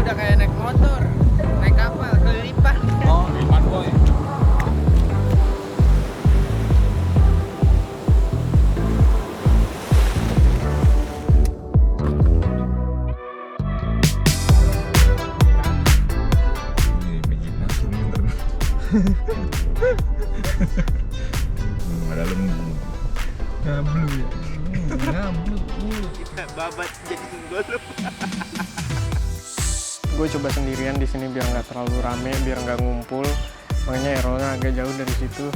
udah kayak naik motor, naik kapal, kelilipan. Oh, kelilipan boy. Ada lembu. Ngablu ya. Ngablu. Kita babat jadi golok. Gue coba sendirian di sini biar nggak terlalu rame, biar nggak ngumpul. Makanya airnya agak jauh dari situ.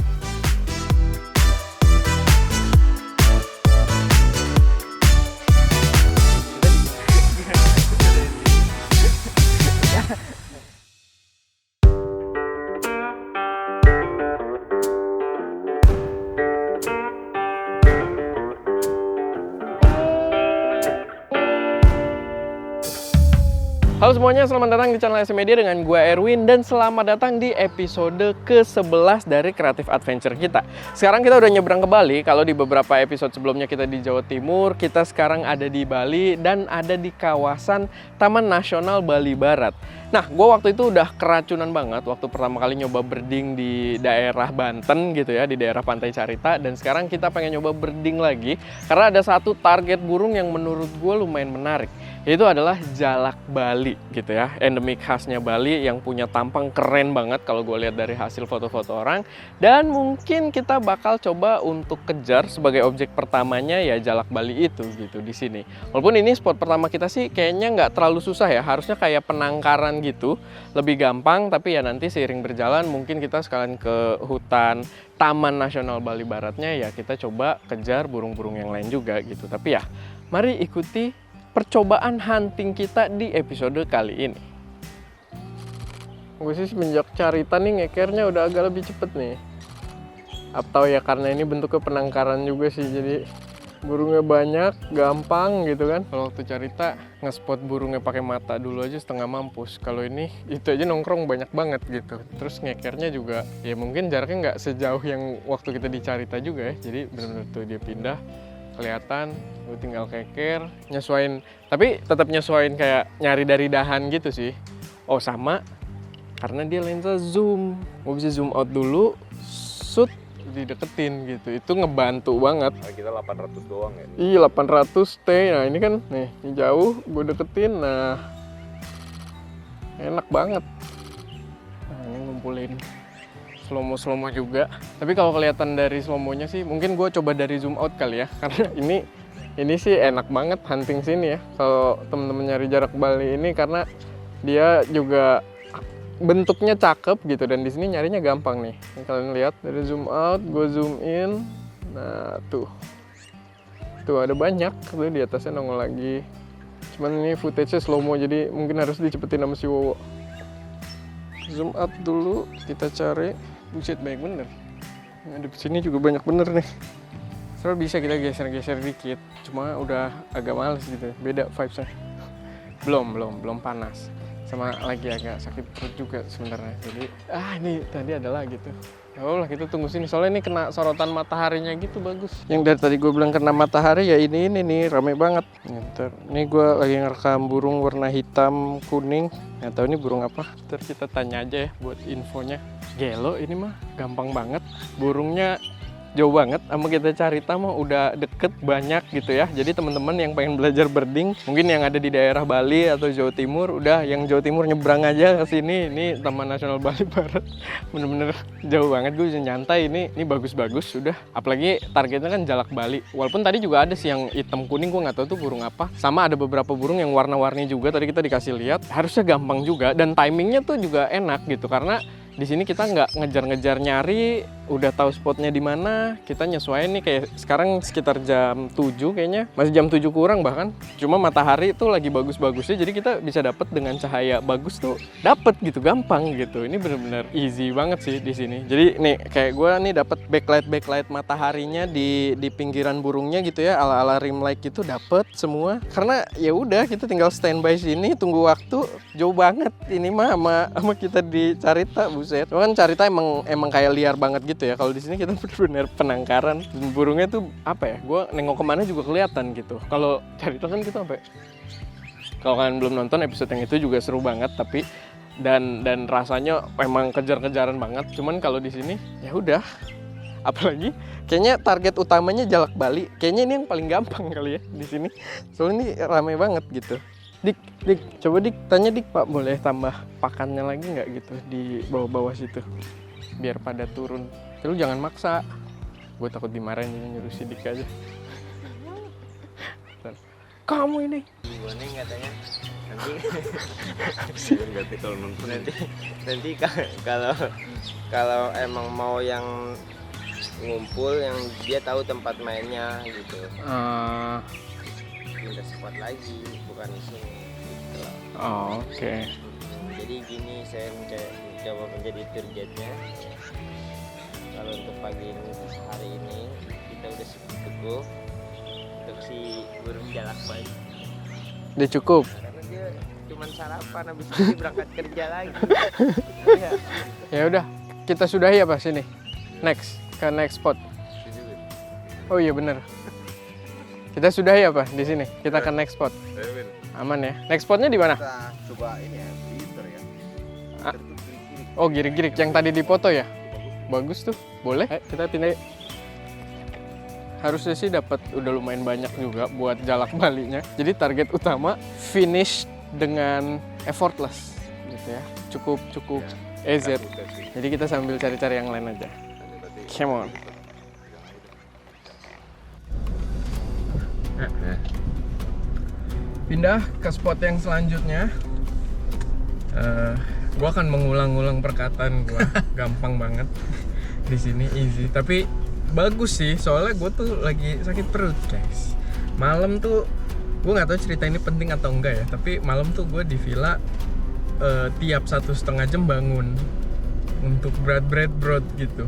Halo semuanya, selamat datang di channel SM Media dengan gue Erwin dan selamat datang di episode ke-11 dari Creative Adventure kita. Sekarang kita udah nyebrang ke Bali. Kalau di beberapa episode sebelumnya kita di Jawa Timur, kita sekarang ada di Bali dan ada di kawasan Taman Nasional Bali Barat. Nah, gue waktu itu udah keracunan banget waktu pertama kali nyoba birding di daerah Banten gitu ya, di daerah Pantai Carita. Dan sekarang kita pengen nyoba birding lagi karena ada satu target burung yang menurut gue lumayan menarik. Itu adalah jalak Bali gitu ya, endemik khasnya Bali yang punya tampang keren banget kalau gue lihat dari hasil foto-foto orang. Dan mungkin kita bakal coba untuk kejar sebagai objek pertamanya ya jalak Bali itu gitu di sini. Walaupun ini spot pertama kita sih kayaknya nggak terlalu susah ya, harusnya kayak penangkaran gitu, lebih gampang. Tapi ya nanti seiring berjalan mungkin kita sekalian ke hutan Taman Nasional Bali Baratnya ya kita coba kejar burung-burung yang lain juga gitu. Tapi ya mari ikuti percobaan hunting kita di episode kali ini. Gue sih semenjak Carita nih ngekernya udah agak lebih cepet nih. Atau ya karena ini bentuknya penangkaran juga sih, jadi burungnya banyak, gampang gitu kan. Kalau waktu Carita nge-spot burungnya pakai mata dulu aja setengah mampus. Kalau ini itu aja nongkrong banyak banget gitu. Terus ngekernya juga ya mungkin jaraknya nggak sejauh yang waktu kita di Carita juga ya. Jadi benar-benar tuh dia pindah kelihatan, gue tinggal keker, nyesuain, tapi tetap nyesuain kayak nyari dari dahan gitu sih. Oh sama, karena dia lensa zoom, gue bisa zoom out dulu, shoot, dideketin gitu, itu ngebantu banget. Nah, kita 800 doang ya? Iya 800 T, nah ini kan, nih jauh, gue deketin, nah enak banget. Nah ini ngumpulin slow-mo juga. Tapi kalau kelihatan dari slow-monya sih mungkin gue coba dari zoom out kali ya. Karena ini sih enak banget hunting sini ya. Kalau temen-temen nyari jarak Bali ini karena dia juga bentuknya cakep gitu dan di sini nyarinya gampang nih. Ini kalian lihat dari zoom out, gue zoom in. Nah, tuh. Tuh ada banyak tuh di atasnya nongol lagi. Cuman ini footage-nya slow-mo jadi mungkin harus dicepetin sama si Wowo. Zoom out dulu, kita cari. Buset, banyak bener. Nah, di sini juga banyak bener nih. Soalnya bisa kita geser-geser dikit. Cuma udah agak males gitu. Beda vibes-nya. Belum panas. Sama lagi agak sakit perut juga sebenarnya. Jadi, ini tadi ada lagi tuh. Ya Allah, kita tunggu sini. Soalnya ini kena sorotan mataharinya gitu bagus. Yang dari tadi gue bilang kena matahari ya ini nih, rame banget. Ini gue lagi ngerekam burung warna hitam kuning. Nggak tahu ini burung apa. Ntar kita tanya aja ya buat infonya. Gelo ini mah gampang banget. Burungnya jauh banget sama kita Carita mah udah deket banyak gitu ya. Jadi teman-teman yang pengen belajar birding mungkin yang ada di daerah Bali atau Jawa Timur, udah yang Jawa Timur nyebrang aja ke sini. Ini Taman Nasional Bali Barat. Bener-bener jauh banget, gue bisa nyantai. Ini bagus-bagus sudah. Apalagi targetnya kan jalak Bali. Walaupun tadi juga ada sih yang hitam kuning, gue nggak tahu tuh burung apa. Sama ada beberapa burung yang warna-warni juga tadi kita dikasih lihat. Harusnya gampang juga dan timingnya tuh juga enak gitu karena di sini kita nggak ngejar-ngejar nyari, udah tahu spotnya di mana. Kita nyesuaiin nih kayak sekarang sekitar jam 7 kayaknya, masih jam 7 kurang bahkan. Cuma matahari itu lagi bagus-bagusnya, jadi kita bisa dapet dengan cahaya bagus tuh dapet gitu, gampang gitu. Ini bener-bener easy banget sih di sini. Jadi nih kayak gue nih dapet backlight mataharinya di pinggiran burungnya gitu ya, ala-ala rim light gitu dapet semua. Karena ya udah kita tinggal standby sini tunggu waktu. Jauh banget ini mah sama kita di Carita. Buset. Kan Carita emang kayak liar banget gitu ya. Kalau di sini kita benar-benar penangkaran. Dan burungnya tuh apa ya? Gue nengok kemana juga kelihatan gitu. Kalau Carita kan kita sampai Kalau kalian belum nonton episode yang itu juga seru banget, tapi dan rasanya emang kejar-kejaran banget. Cuman kalau di sini ya udah, apalagi kayaknya target utamanya Jalak Bali. Kayaknya ini yang paling gampang kali ya di sini. Soalnya ini rame banget gitu. Dik, coba Dik, tanya Dik, Pak boleh tambah pakannya lagi nggak gitu di bawah-bawah situ, biar pada turun. Lu jangan maksa, gue takut dimarahin jadi nyuruh si Dik aja. Kamu ini. Gimana katanya? Nanti Berarti kalau nonton nanti kalau emang mau yang ngumpul yang dia tahu tempat mainnya gitu. Minta spot lagi, bukan di sini. Gitu. Oke. Jadi gini, saya mencoba menjadi tour guide-nya. Kalau untuk pagi hari ini kita udah teguh untuk si burung jalak Bali. Udah cukup. Karena dia cuma sarapan, habis itu berangkat kerja lagi. Ya. Ya udah, kita sudahi apa sini? Next, ke next spot. Oh iya bener. Kita sudahi apa di sini? Kita ke next spot. Aman ya. Next spotnya di mana? Kita coba ini ya, filter ya. Ah. Oh girik-girik yang tadi dipoto ya. Bagus tuh. Boleh. Kita pindah. Harusnya sih dapat udah lumayan banyak juga buat Jalak Balinya. Jadi target utama finish dengan effortless gitu ya. Cukup EZ. Jadi kita sambil cari-cari yang lain aja. Come on. Pindah ke spot yang selanjutnya. Gua akan mengulang-ulang perkataan gua. Gampang banget di sini, easy. Tapi bagus sih, soalnya gue tuh lagi sakit perut guys. Malam tuh gue nggak tahu cerita ini penting atau enggak ya. Tapi malam tuh gue di villa tiap 1,5 jam bangun untuk broad gitu.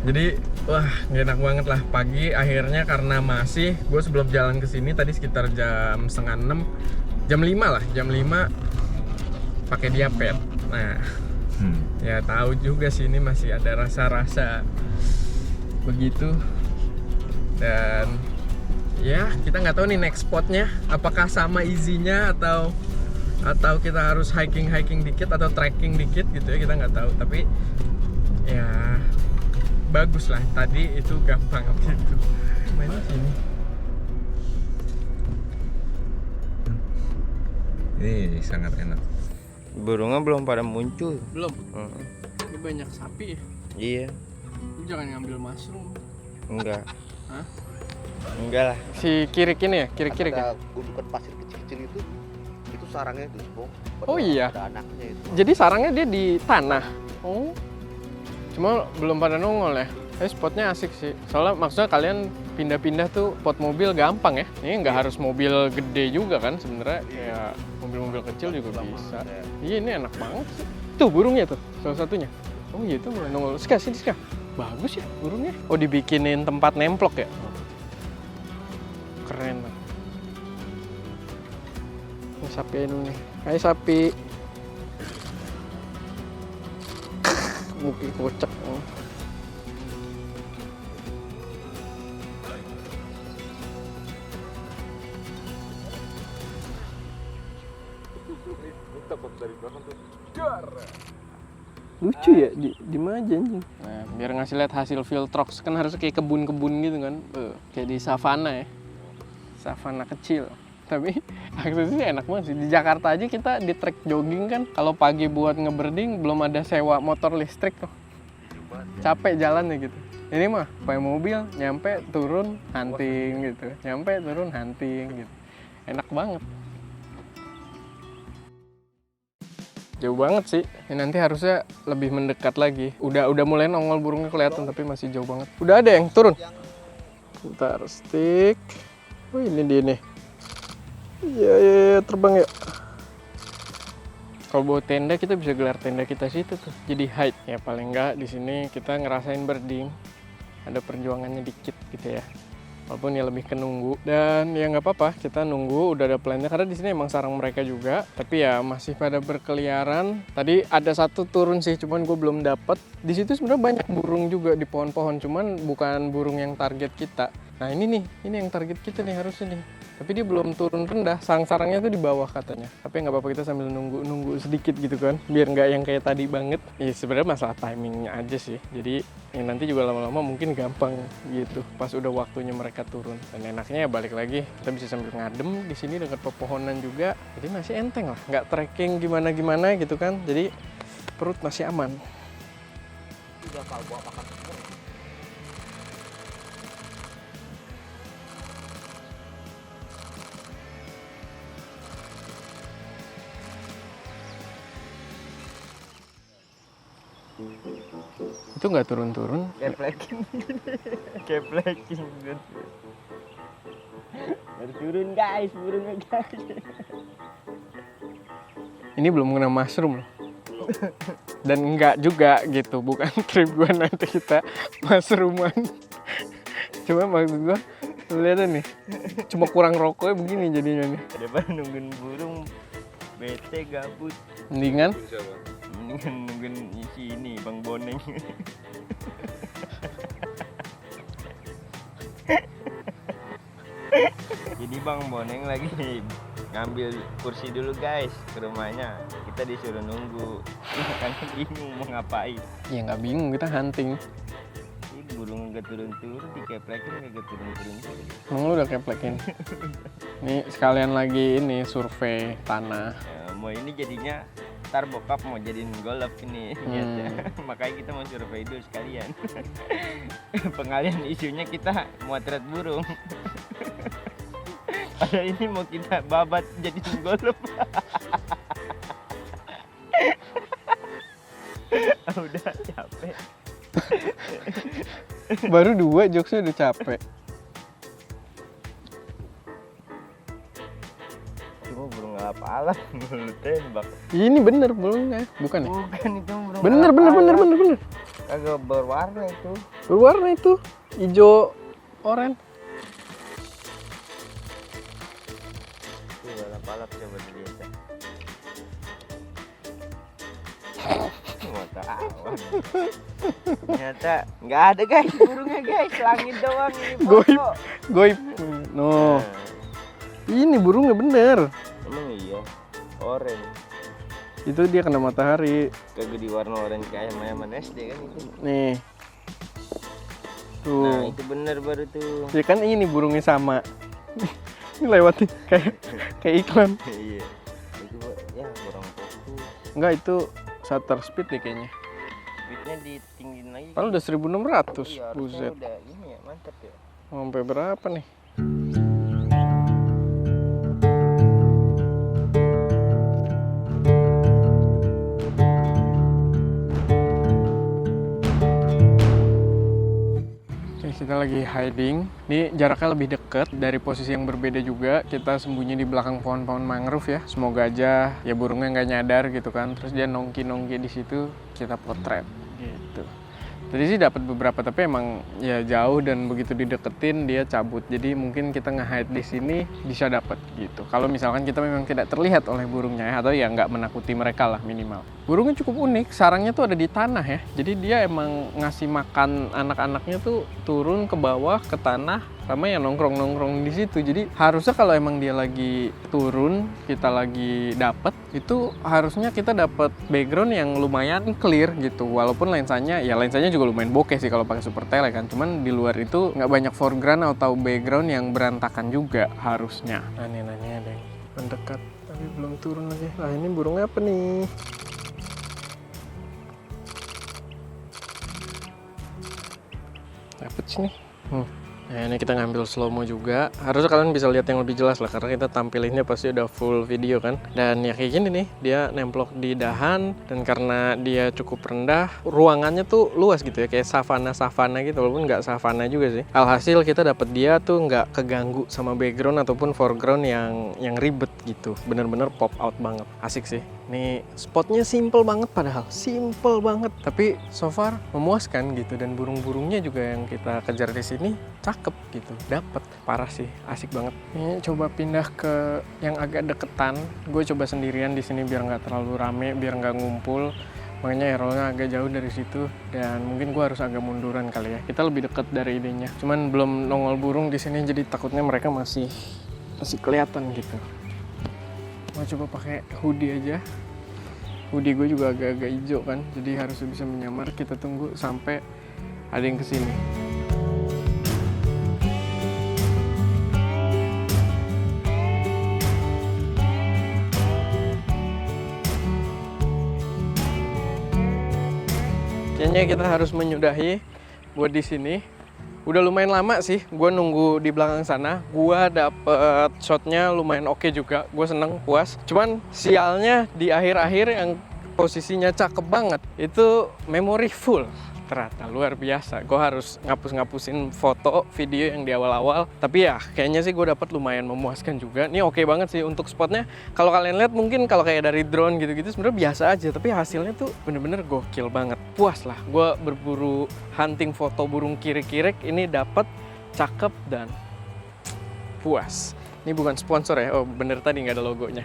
Jadi wah gak enak banget lah. Pagi akhirnya karena masih gue sebelum jalan ke sini tadi sekitar jam 5:30, jam 5 lah, jam 5 pakai diapet. Nah ya tahu juga sih ini masih ada rasa-rasa begitu. Dan ya kita nggak tahu nih next spotnya apakah sama easy-nya atau kita harus hiking dikit atau trekking dikit gitu ya, kita nggak tahu. Tapi ya bagus lah, tadi itu gampang gitu mainnya sini. Ini sangat enak. Burungnya belum pada muncul. Belum. Ini banyak sapi ya. Iya. Lu jangan ngambil mushroom. Enggak. Hah? Enggak lah. Si kirik ini ya, kirik-kirik ya. Ada gundukan pasir kecil-kecil itu sarangnya itu, Bang. Oh iya. Ada anaknya itu. Jadi sarangnya dia di tanah. Oh. Cuma belum pada nongol ya. Spotnya asik sih. Soalnya maksudnya kalian pindah-pindah tuh pot mobil gampang ya. Ini nggak harus mobil gede juga kan sebenarnya. Kayak mobil-mobil kecil juga bisa. Iya ini enak banget sih. Tuh burungnya tuh salah satunya. Oh iya itu mulai nongol. Sini Ska. Bagus ya burungnya. Oh dibikinin tempat nemplok ya. Keren. Ini sapi ini nih. Hai sapi. Muki kocak. Lucu ya di mana aja anjing. Nah, biar ngasih lihat hasil field trucks kan harus kayak kebun-kebun gitu kan. Kayak di savana ya. Savana kecil. Tapi aksesnya enak banget sih. Di Jakarta aja kita di trek jogging kan, kalau pagi buat ngeberding belum ada sewa motor listrik tuh. Capek jalannya gitu. Ini mah pakai mobil, nyampe turun hunting gitu. Nyampe turun hunting gitu. Enak banget. Jauh banget sih. Ini nanti harusnya lebih mendekat lagi. Udah mulai nongol burungnya kelihatan tapi masih jauh banget. Udah ada yang turun. Bentar, stick. Oh ini dia nih. Iya, terbang ya. Kalau bawa tenda kita bisa gelar tenda kita situ tuh. Jadi hide ya paling enggak di sini kita ngerasain birding. Ada perjuangannya dikit gitu ya. Walaupun ya lebih ke nunggu dan ya nggak apa-apa kita nunggu udah ada plannya karena di sini emang sarang mereka juga tapi ya masih pada berkeliaran. Tadi ada satu turun sih cuman gue belum dapet. Di situ sebenarnya banyak burung juga di pohon-pohon cuman bukan burung yang target kita. Nah ini yang target kita nih harusnya nih Tapi dia belum turun rendah, sarang-sarangnya tuh di bawah katanya. Tapi nggak apa-apa, kita sambil nunggu sedikit gitu kan, biar nggak yang kayak tadi banget. Ya sebenarnya masalah timingnya aja sih. Jadi ya nanti juga lama-lama mungkin gampang gitu pas udah waktunya mereka turun. Dan enaknya ya balik lagi, kita bisa sambil ngadem di sini dekat pepohonan juga. Jadi masih enteng lah, nggak trekking gimana-gimana gitu kan. Jadi perut masih aman. Udah kalau buah makan semua. Itu nggak turun-turun. Keplekin. Baru turun guys, burungnya guys. Ini belum kena mushroom loh. Dan enggak juga gitu, bukan trip gua nanti kita mushrooman. Cuma maksud gua, lihat nih, cuma kurang rokoknya begini jadinya nih. Daripada nungguin burung, bete gabut. Mendingan Nungguin isi ini Bang Boneng. Jadi Bang Boneng lagi ngambil kursi dulu guys ke rumahnya. Kita disuruh nunggu. Makanya bingung mau ngapain. ya nggak bingung, kita hunting. Ini burung nggak turun-turun, dikeplekin nggak turun-turun. Emang lu udah keplekin? Nih sekalian lagi ini survei tanah. Mau ini jadinya ntar bokap mau jadiin golf ini niatnya. Makanya kita mau survei dulu sekalian. Pengalian isunya kita motret burung. Padahal ini mau kita babat jadiin golf. Udah capek. Baru 2 jokesnya udah capek. Cuma burung alap-alap lu tembak. Ini bener burungnya, bukan ya? Bukan itu burung Bener. alap-alap. Kagak berwarna itu. Berwarna itu, hijau, oranye. Tuh alap-alap coba dilihat. Mau tahu. Ternyata nggak ada guys burungnya guys, langit doang ini foto. Goib. No. Ini burungnya bener. Emang iya, oranye. Itu dia kena matahari. Kagak di warna oranye kayak mayaman SD kan itu. Nih. Nah Tuh. itu bener baru tuh. Ya kan ini burungnya sama. Ini lewat nih, kayak iklan. Iya. Itu ya kurang fokus. Enggak, itu shutter speed deh kayaknya. Speednya ditinggiin lagi. Padahal udah 1600. Iya, harusnya Buset. udah ini ya mantap ya. Sampai berapa nih? Kita lagi hiding. Ini jaraknya lebih dekat dari posisi yang berbeda juga. Kita sembunyi di belakang pohon-pohon mangrove ya. Semoga aja ya burungnya nggak nyadar gitu kan. Terus dia nongki-nongki di situ, kita potret gitu. Tadi sih dapat beberapa, tapi emang ya jauh dan begitu dideketin dia cabut. Jadi mungkin kita nge-hide di sini bisa dapat gitu. Kalau misalkan kita memang tidak terlihat oleh burungnya ya, atau ya nggak menakuti mereka lah minimal. Burungnya cukup unik, sarangnya tuh ada di tanah ya. Jadi dia emang ngasih makan anak-anaknya tuh turun ke bawah ke tanah, sama ya nongkrong-nongkrong di situ. Jadi harusnya kalau emang dia lagi turun, kita lagi dapet, itu harusnya kita dapat background yang lumayan clear gitu. Walaupun lensanya juga lumayan bokeh sih kalau pakai super tele kan. Cuman di luar itu nggak banyak foreground atau background yang berantakan juga harusnya. Nah ini nanya ada yang mendekat tapi belum turun lagi. Nah ini burungnya apa nih? Dapet sih nih. Nah ini kita ngambil slow mo juga. Harusnya kalian bisa lihat yang lebih jelas lah, karena kita tampilinnya pasti udah full video kan. Dan ya kayak gini nih, dia nemplok di dahan. Dan karena dia cukup rendah, ruangannya tuh luas gitu ya, kayak savana gitu. Walaupun nggak savana juga sih. Alhasil kita dapet dia tuh nggak keganggu sama background ataupun foreground yang ribet gitu. Bener-bener pop out banget. Asik sih. Nih spotnya simple banget, padahal simple banget, tapi so far memuaskan gitu. Dan burung-burungnya juga yang kita kejar di sini cakep gitu, dapet, parah sih, asik banget. Ini coba pindah ke yang agak deketan. Gue coba sendirian di sini biar nggak terlalu rame, biar nggak ngumpul. Makanya airrollnya agak jauh dari situ, dan mungkin gue harus agak munduran kali ya. Kita lebih deket dari idenya. Cuman belum nongol burung di sini, jadi takutnya mereka masih masih kelihatan gitu. Mau coba pakai hoodie aja. Hoodie gue juga agak-agak hijau kan, jadi harusnya bisa menyamar. Kita tunggu sampai ada yang kesini. Kayaknya kita harus menyudahi buat di sini. Udah lumayan lama sih, gue nunggu di belakang sana. Gue dapet shotnya lumayan oke juga, gue seneng, puas. Cuman sialnya di akhir-akhir yang posisinya cakep banget, itu memori full. Ternyata luar biasa, gue harus ngapus-ngapusin foto, video yang di awal-awal. Tapi ya, kayaknya sih gue dapet lumayan memuaskan juga. Ini oke banget sih untuk spotnya. Kalau kalian lihat mungkin kalau kayak dari drone gitu-gitu sebenarnya biasa aja. Tapi hasilnya tuh bener-bener gokil banget. Puas lah, gue berburu hunting foto burung kirik-kirik. Ini dapet, cakep, dan puas. Ini bukan sponsor ya, oh bener tadi nggak ada logonya.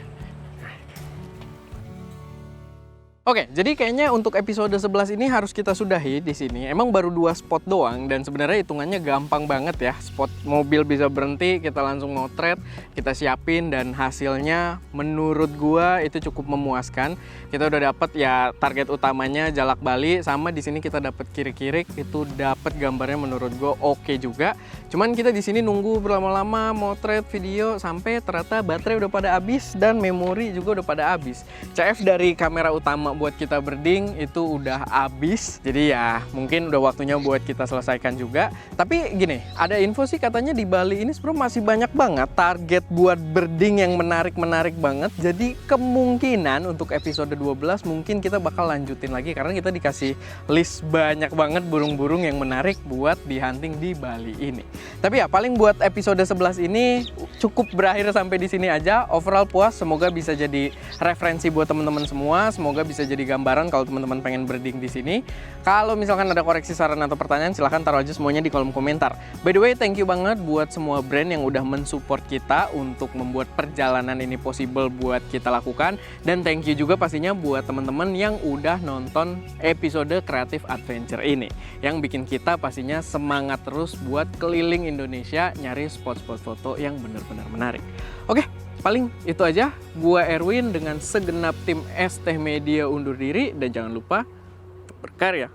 Oke, jadi kayaknya untuk episode 11 ini harus kita sudahi di sini. Emang baru 2 spot doang dan sebenarnya hitungannya gampang banget ya. Spot mobil bisa berhenti, kita langsung motret, kita siapin dan hasilnya menurut gua itu cukup memuaskan. Kita udah dapet ya target utamanya Jalak Bali, sama di sini kita dapet kirik-kirik, itu dapet gambarnya menurut gua oke juga. Cuman kita di sini nunggu berlama-lama motret video sampai ternyata baterai udah pada habis dan memori juga udah pada habis. CF dari kamera utama buat kita birding itu udah habis, jadi ya mungkin udah waktunya buat kita selesaikan juga. Tapi gini, ada info sih katanya di Bali ini sebenarnya masih banyak banget target buat birding yang menarik banget. Jadi kemungkinan untuk episode 12 mungkin kita bakal lanjutin lagi karena kita dikasih list banyak banget burung-burung yang menarik buat di hunting di Bali ini. Tapi ya paling buat episode 11 ini cukup berakhir sampai di sini aja. Overall puas, semoga bisa jadi referensi buat teman-teman semua, semoga bisa jadi gambaran kalau teman-teman pengen birding di sini. Kalau misalkan ada koreksi, saran atau pertanyaan, silahkan taruh aja semuanya di kolom komentar. By the way, thank you banget buat semua brand yang udah mensupport kita untuk membuat perjalanan ini possible buat kita lakukan. Dan thank you juga pastinya buat teman-teman yang udah nonton episode Creative Adventure ini, yang bikin kita pastinya semangat terus buat keliling Indonesia nyari spot-spot foto yang benar-benar menarik. Oke, paling itu aja. Gua Erwin dengan segenap tim ST Media undur diri dan jangan lupa berkarya.